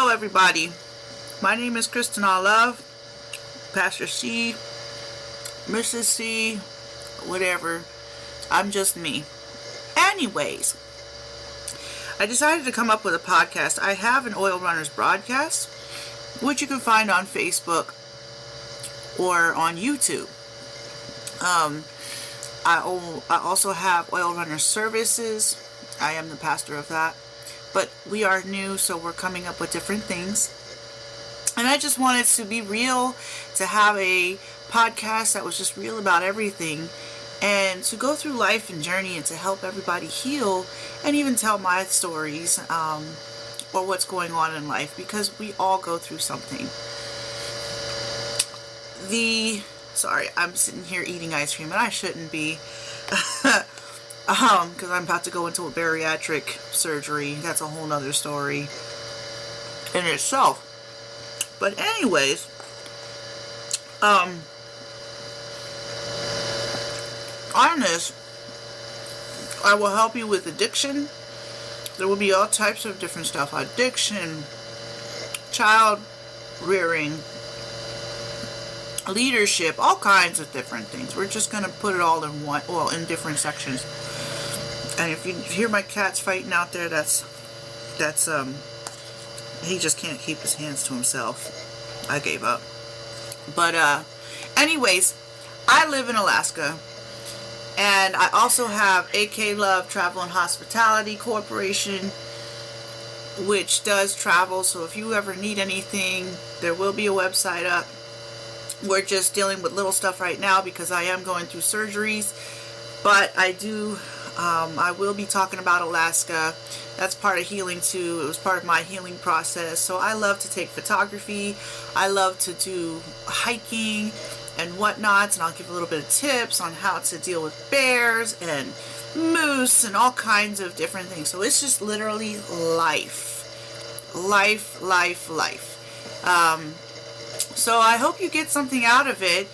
Hello everybody, my name is Kristen All Love, Pastor C, Mrs. C, whatever, I'm just me. Anyways, I decided to come up with a podcast. I have an Oil Runners broadcast, which you can find on Facebook or on YouTube. I also have Oil Runners Services. I am the pastor of that. But we are new, so we're coming up with different things. And I just wanted to be real, to have a podcast that was just real about everything, and to go through life and journey and to help everybody heal and even tell my stories or what's going on in life, because we all go through something. Sorry, I'm sitting here eating ice cream, and I shouldn't be. Because I'm about to go into a bariatric surgery. That's a whole nother story in itself. But anyways, on this, I will help you with addiction. There will be all types of different stuff. Addiction, child rearing, leadership, all kinds of different things. We're just going to put it all in one, well, in different sections. And if you hear my cats fighting out there, that's he just can't keep his hands to himself. I gave up. But anyways, I live in Alaska, and I also have AK Love Travel and Hospitality Corporation, which does travel. So if you ever need anything, there will be a website up. We're just dealing with little stuff right now because I am going through surgeries, but I will be talking about Alaska. That's part of healing too. It was part of my healing process. So I love to take photography. I love to do hiking and whatnots, and I'll give a little bit of tips on how to deal with bears and moose and all kinds of different things. So it's just literally life. So I hope you get something out of it.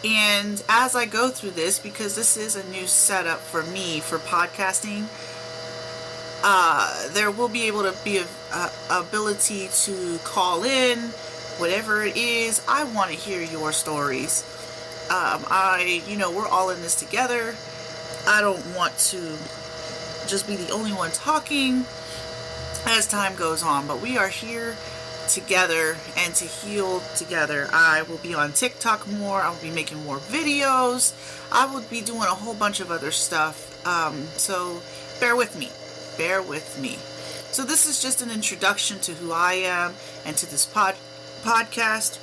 And as I go through this, because this is a new setup for me for podcasting, there will be able to be a ability to call in, whatever it is. I want to hear your stories. We're all in this together. I don't want to just be the only one talking as time goes on, but we are here together and to heal together. I will be on TikTok more. I will be making more videos. I will be doing a whole bunch of other stuff. So bear with me. So this is just an introduction to who I am and to this podcast.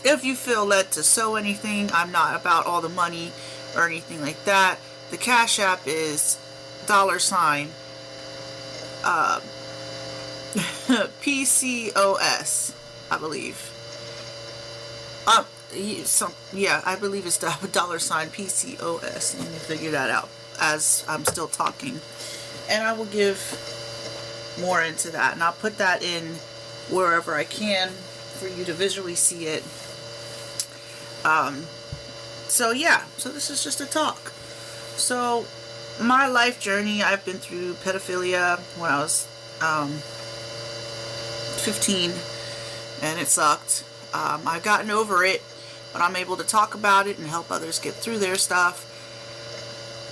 If you feel led to sow anything, I'm not about all the money or anything like that. The Cash App is $, PCOS, I believe. I believe it's $, PCOS. Let me figure that out as I'm still talking, and I will give more into that, and I'll put that in wherever I can for you to visually see it. So this is just a talk. So my life journey, I've been through pedophilia when I was 15, and it sucked. I've gotten over it, but I'm able to talk about it and help others get through their stuff.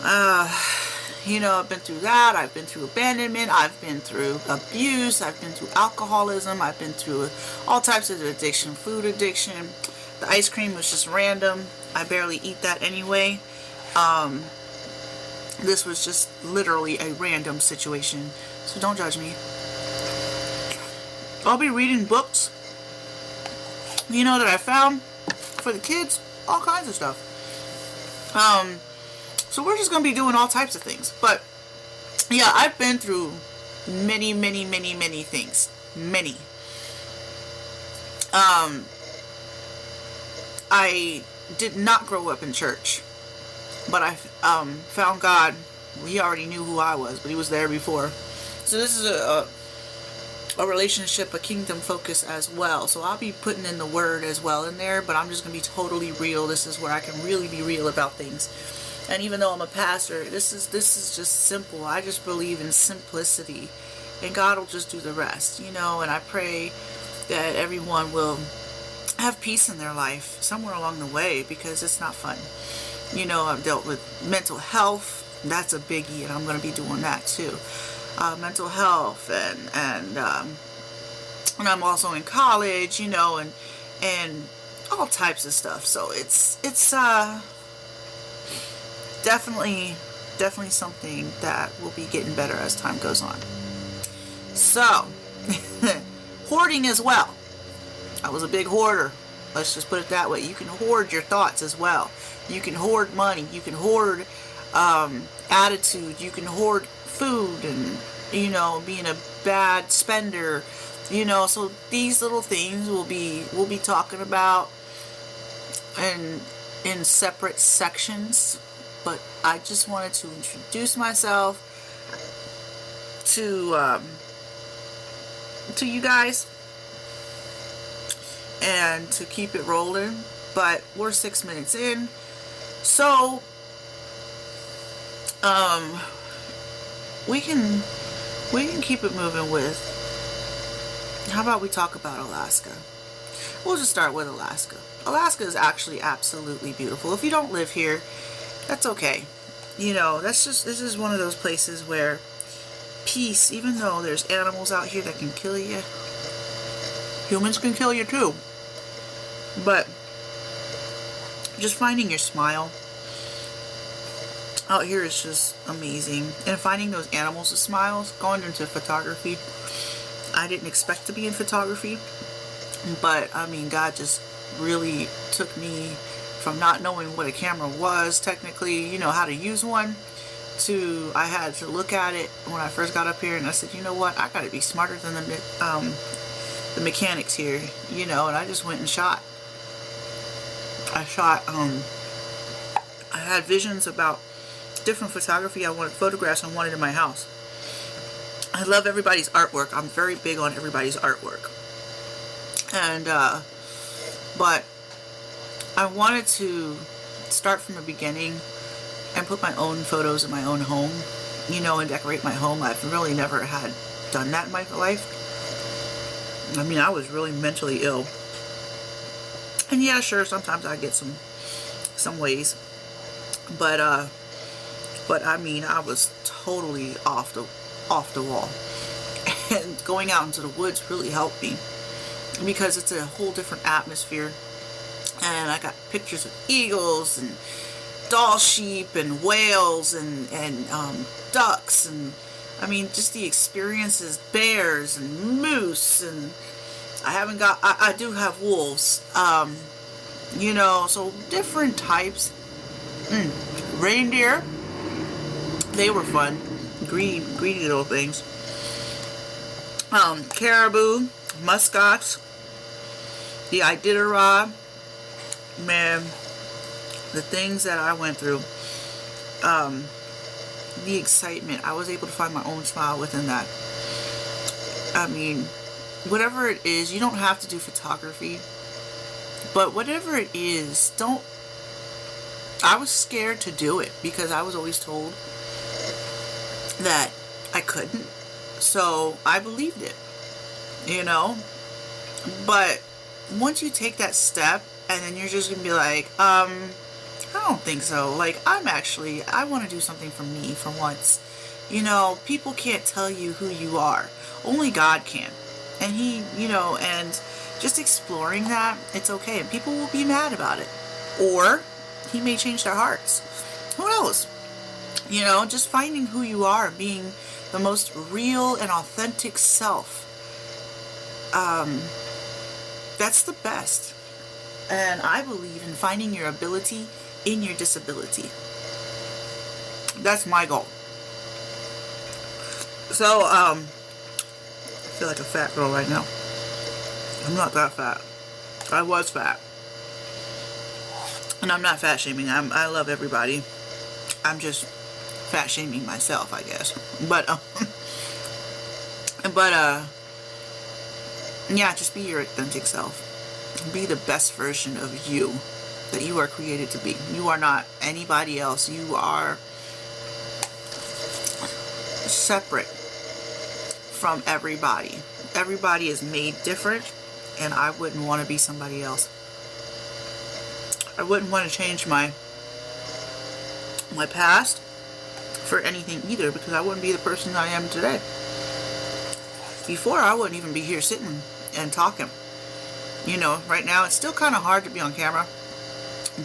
I've been through that. I've been through abandonment. I've been through abuse. I've been through alcoholism. I've been through all types of addiction, food addiction. The ice cream was just random. I barely eat that anyway. This was just literally a random situation, so don't judge me. I'll be reading books, that I found for the kids, all kinds of stuff. So we're just going to be doing all types of things. But, yeah, I've been through many things. Many. I did not grow up in church, but I found God. He already knew who I was, but he was there before. So this is a relationship, a kingdom focus as well. So I'll be putting in the word as well in there, but I'm just going to be totally real. This is where I can really be real about things. And even though I'm a pastor, this is just simple. I just believe in simplicity and God will just do the rest, you know. And I pray that everyone will have peace in their life somewhere along the way, because it's not fun. You know, I've dealt with mental health. That's a biggie, and I'm going to be doing that too. Mental health, and I'm also in college, you know, and all types of stuff. So it's definitely something that will be getting better as time goes on. So hoarding as well. I was a big hoarder. Let's just put it that way. You can hoard your thoughts as well. You can hoard money. You can hoard attitude. You can hoard food, and, you know, being a bad spender. You know, so these little things we'll be talking about in separate sections. But I just wanted to introduce myself to you guys, and to keep it rolling. But we're 6 minutes in, so we can keep it moving with, how about we talk about Alaska? We'll just start with Alaska. Alaska is actually absolutely beautiful. If you don't live here, that's okay. You know, this is one of those places where peace, even though there's animals out here that can kill you, humans can kill you too. But just finding your smile out here is just amazing. And finding those animals with smiles, going into photography. I didn't expect to be in photography, but I mean, God just really took me from not knowing what a camera was technically, you know, how to use one, to I had to look at it when I first got up here, and I said, you know what, I gotta be smarter than the mechanics here, you know. And I just went and shot. I had visions about different photography I wanted, photographs I wanted in my house. I love everybody's artwork. I'm very big on everybody's artwork. And but I wanted to start from the beginning and put my own photos in my own home, you know, and decorate my home. I've really never had done that in my life. I mean, I was really mentally ill. And yeah, sure, sometimes I get some ways. But I mean, I was totally off the wall. And going out into the woods really helped me, because it's a whole different atmosphere. And I got pictures of eagles and doll sheep and whales and ducks, and I mean, just the experiences, bears and moose, and I do have wolves, you know, so different types. Reindeer, they were fun, greedy little things. Caribou, muskox, the Iditarod, man, the things that I went through, the excitement, I was able to find my own smile within that. I mean, whatever it is, you don't have to do photography, but whatever it is, I was scared to do it, because I was always told that I couldn't. So I believed it, you know. But once you take that step, and then you're just gonna be like, I don't think so. Like, I want to do something for me for once. You know, people can't tell you who you are. Only God can. And He, you know, and just exploring that, it's okay. And people will be mad about it. Or He may change their hearts. Who knows? You know, just finding who you are, being the most real and authentic self. That's the best. And I believe in finding your ability in your disability. That's my goal. So, I feel like a fat girl right now. I'm not that fat. I was fat. And I'm not fat shaming. I love everybody. I'm just fat shaming myself, I guess. But yeah, just be your authentic self. Be the best version of you that you are created to be. You are not anybody else. You are separate from everybody. Everybody is made different, and I wouldn't want to be somebody else. I wouldn't want to change my past for anything either, because I wouldn't be the person I am today. Before, I wouldn't even be here sitting and talking. You know, right now it's still kind of hard to be on camera,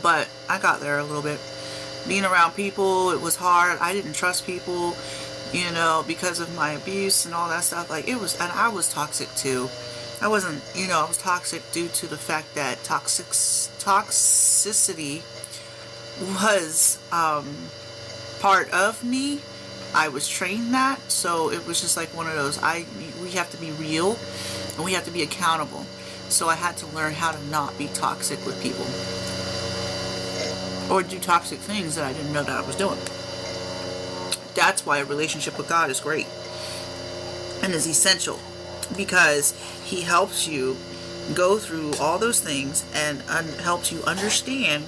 but I got there a little bit. Being around people, it was hard. I didn't trust people, you know, because of my abuse and all that stuff. Like, it was, and I was toxic too. I wasn't, you know, I was toxic due to the fact that toxicity was part of me. I was trained that, so it was just like one of those, we have to be real and we have to be accountable. So I had to learn how to not be toxic with people or do toxic things that I didn't know that I was doing. That's why a relationship with God is great and is essential, because He helps you go through all those things and helps you understand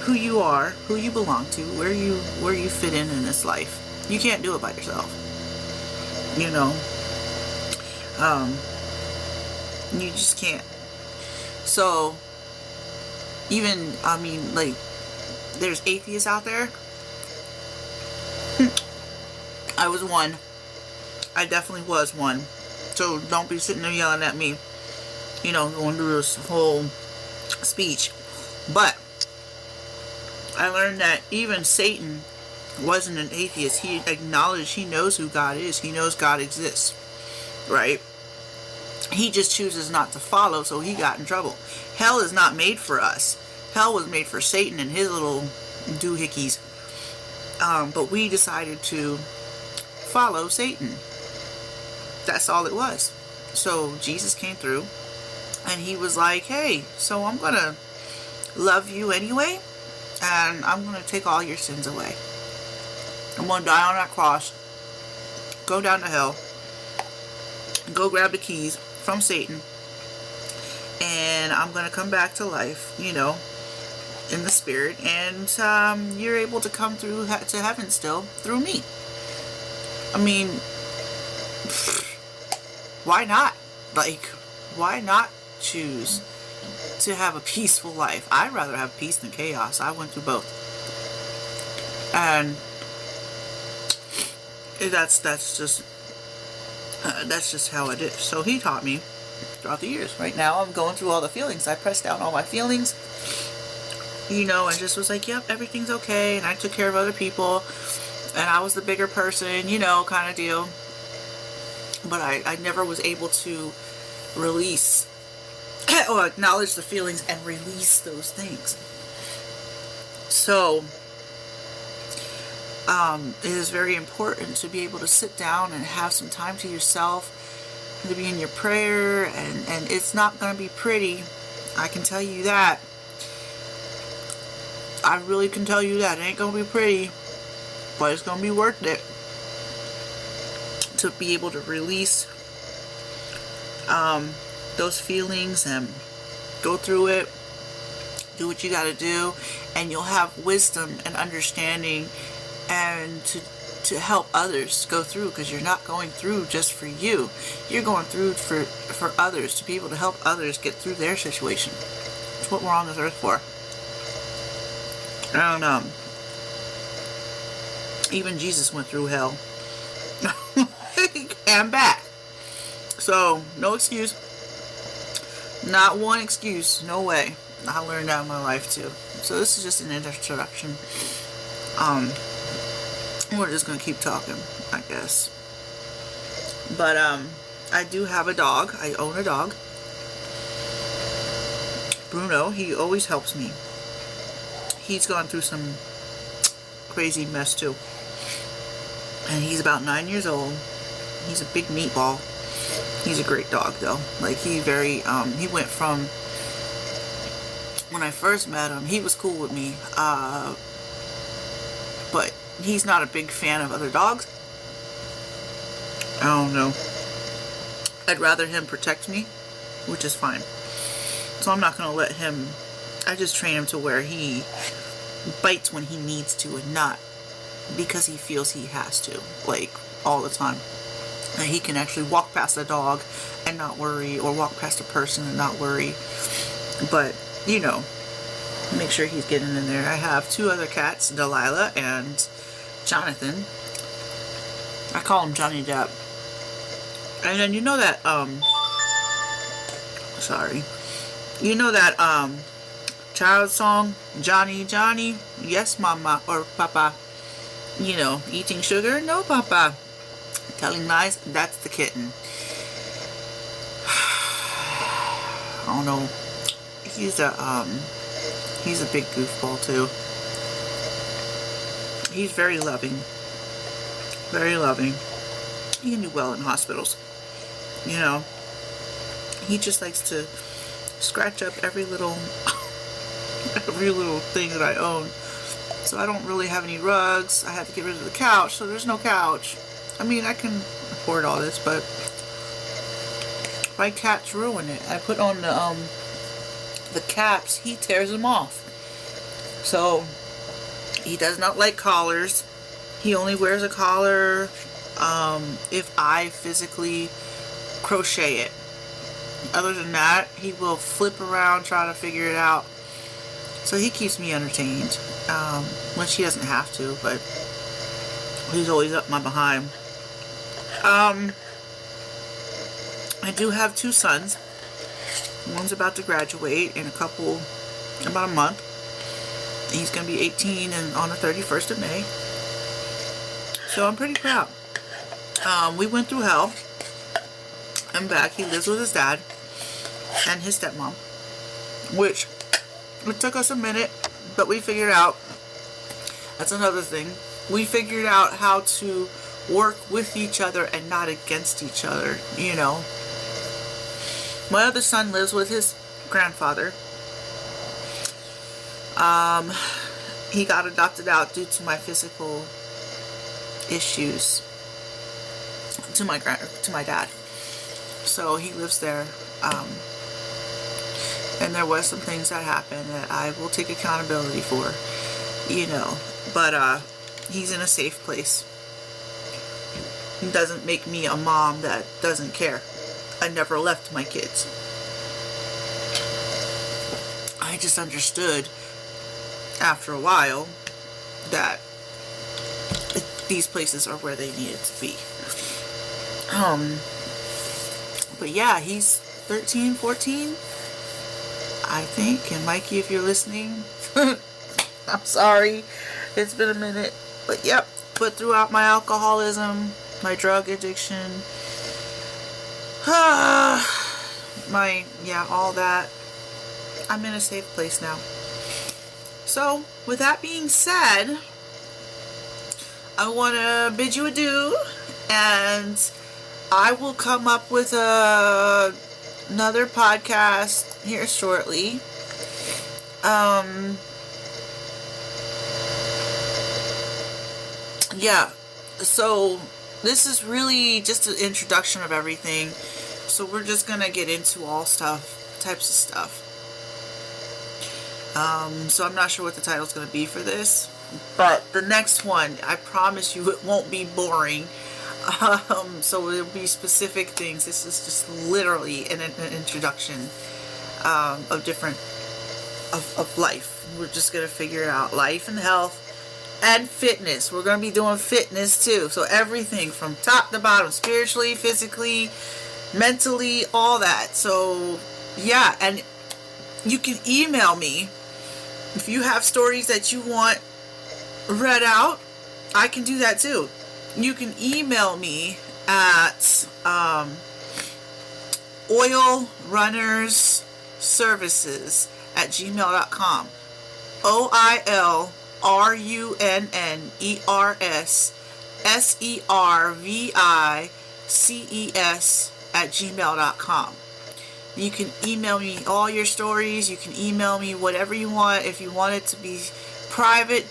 who you are, who you belong to, where you fit in this life. You can't do it by yourself, you know. You just can't. So even, I mean, like, there's atheists out there. I was one. I definitely was one. So don't be sitting there yelling at me, you know, going through this whole speech. But I learned that even Satan wasn't an atheist. He acknowledged, he knows who God is. He knows God exists, right? He just chooses not to follow, so he got in trouble. Hell is not made for us. Hell was made for Satan and his little doohickeys. But we decided to follow Satan. That's all it was. So Jesus came through and he was like, hey, so I'm going to love you anyway, and I'm going to take all your sins away. I'm going to die on that cross, go down to hell, go grab the keys from Satan, and I'm going to come back to life, you know, in the spirit, and you're able to come through to heaven still through me. I mean, why not? Like, why not choose to have a peaceful life? I'd rather have peace than chaos. I went through both. And that's just how it is. So he taught me throughout the years. Right now I'm going through all the feelings. I pressed down all my feelings, you know, and just was like, yep, everything's okay. And I took care of other people, and I was the bigger person, you know, kind of deal. But I never was able to release or acknowledge the feelings and release those things. So it is very important to be able to sit down and have some time to yourself, to be in your prayer, and it's not going to be pretty. I can tell you that. I really can tell you that. It ain't going to be pretty, but it's going to be worth it to be able to release those feelings and go through it, do what you got to do, and you'll have wisdom and understanding, and to help others go through, because you're not going through just for you. You're going through for others, to be able to help others get through their situation. That's what we're on this earth for. And even Jesus went through hell and back. So no excuse, not one excuse, no way. I learned that in my life too. So this is just an introduction. We're just gonna keep talking, I guess. But I do have a dog. I own a dog, Bruno. He always helps me. He's gone through some crazy mess too, and he's about 9 years old. He's a big meatball. He's a great dog though. Like, he went from, when I first met him, he was cool with me, but he's not a big fan of other dogs. I don't know. I'd rather him protect me, which is fine. So I'm not going to let him, I just train him to where he bites when he needs to, and not because he feels he has to, like, all the time. And he can actually walk past a dog and not worry, or walk past a person and not worry. But, you know, make sure he's getting in there. I have 2 other cats, Delilah and Jonathan. I call him Johnny Depp. And then you know that, you know that, child song, Johnny, Johnny, yes, mama, or papa, you know, eating sugar, no, papa, telling lies, that's the kitten. I don't know, he's a big goofball too. He's very loving. Very loving. He can do well in hospitals. You know, he just likes to scratch up every little thing that I own. So I don't really have any rugs. I had to get rid of the couch, so there's no couch. I mean, I can afford all this, but my cats ruin it. I put on the caps, he tears them off. So he does not like collars. He only wears a collar if I physically crochet it. Other than that, he will flip around, try to figure it out. So he keeps me entertained, which he doesn't have to, but he's always up my behind. I do have 2 sons. One's about to graduate in about a month. He's going to be 18 and on the 31st of May. So I'm pretty proud. We went through hell and back. He lives with his dad and his stepmom, which it took us a minute, but we figured out, that's another thing, we figured out how to work with each other and not against each other, you know. My other son lives with his grandfather. He got adopted out due to my physical issues to my dad. So he lives there. And there was some things that happened that I will take accountability for, you know. But he's in a safe place. He doesn't make me a mom that doesn't care. I never left my kids. I just understood after a while that these places are where they needed to be. But yeah, he's 13, 14, I think. And Mikey, if you're listening, I'm sorry. It's been a minute. But yep, but throughout my alcoholism, my drug addiction, all that, I'm in a safe place now. So, with that being said, I want to bid you adieu, and I will come up with another podcast here shortly. Yeah, so this is really just an introduction of everything. So we're just gonna get into all types of stuff. So I'm not sure what the title's gonna be for this, but the next one, I promise you, it won't be boring. So it'll be specific things. This is just literally an introduction of life. We're just gonna figure it out. Life and health and fitness. We're gonna be doing fitness too. So everything from top to bottom, spiritually, physically, mentally, all that. So yeah, and you can email me if you have stories that you want read out. I can do that too. You can email me at oilrunnersservices@gmail.com. oilrunnersservices@gmail.com. You can email me all your stories. You can email me whatever you want. If you want it to be private,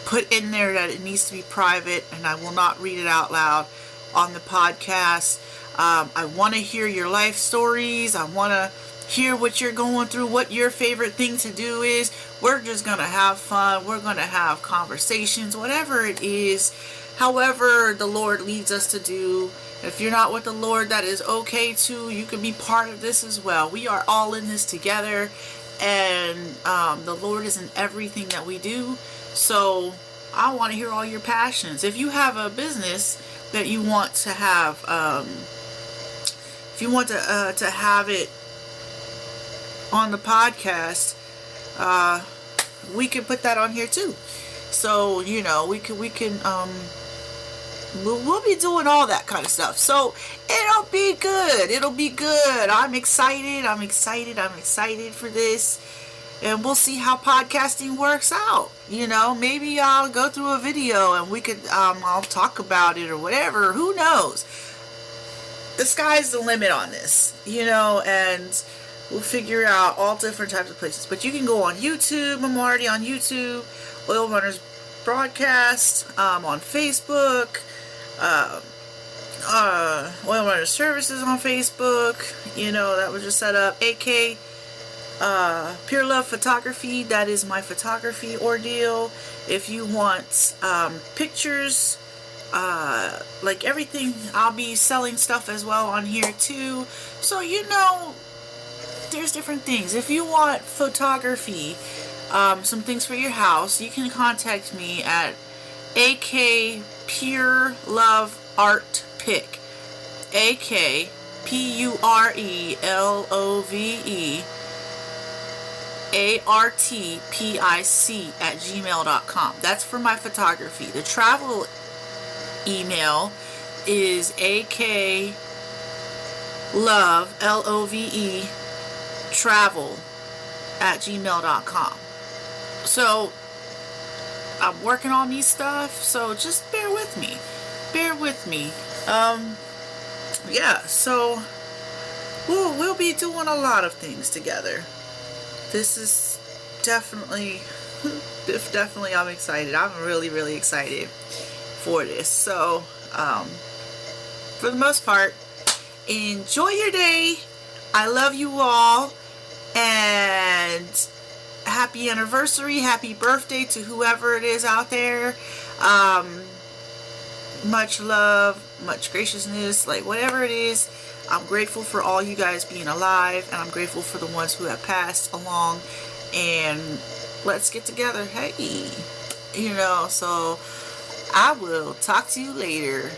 put in there that it needs to be private, and I will not read it out loud on the podcast. I want to hear your life stories. I want to hear what you're going through, what your favorite thing to do is. We're just going to have fun. We're going to have conversations, whatever it is, however the Lord leads us to do. If you're not with the Lord, that is okay too. You can be part of this as well. We are all in this together, and the Lord is in everything that we do. So I want to hear all your passions. If you have a business that you want to have, if you want to have it on the podcast, we can put that on here too. So, you know, we'll be doing all that kind of stuff. So it'll be good. It'll be good. I'm excited. I'm excited for this. And we'll see how podcasting works out. You know, maybe I'll go through a video and we could, I'll talk about it or whatever. Who knows? The sky's the limit on this, you know, and we'll figure out all different types of places. But you can go on YouTube. I'm already on YouTube. Oil Runners Broadcast. On Facebook. Oil Runners Services on Facebook. You know, that was just set up. AK Pure Love Photography, that is my photography ordeal. If you want pictures, like everything, I'll be selling stuff as well on here too. So, you know, there's different things. If you want photography, some things for your house, you can contact me at AK Pure Love Art Pic. AK PURELOVE ARTPIC@gmail.com. That's for my photography. The travel email is AKLOVE LOVE travel@gmail.com. So I'm working on these stuff, so just bear with me. Yeah, so we'll be doing a lot of things together. This is definitely I'm excited. I'm really excited for this. So for the most part, enjoy your day. I love you all, and happy anniversary, happy birthday to whoever it is out there. Much love, much graciousness, like whatever it is. I'm grateful for all you guys being alive, and I'm grateful for the ones who have passed along, and let's get together. Hey, you know, so I will talk to you later.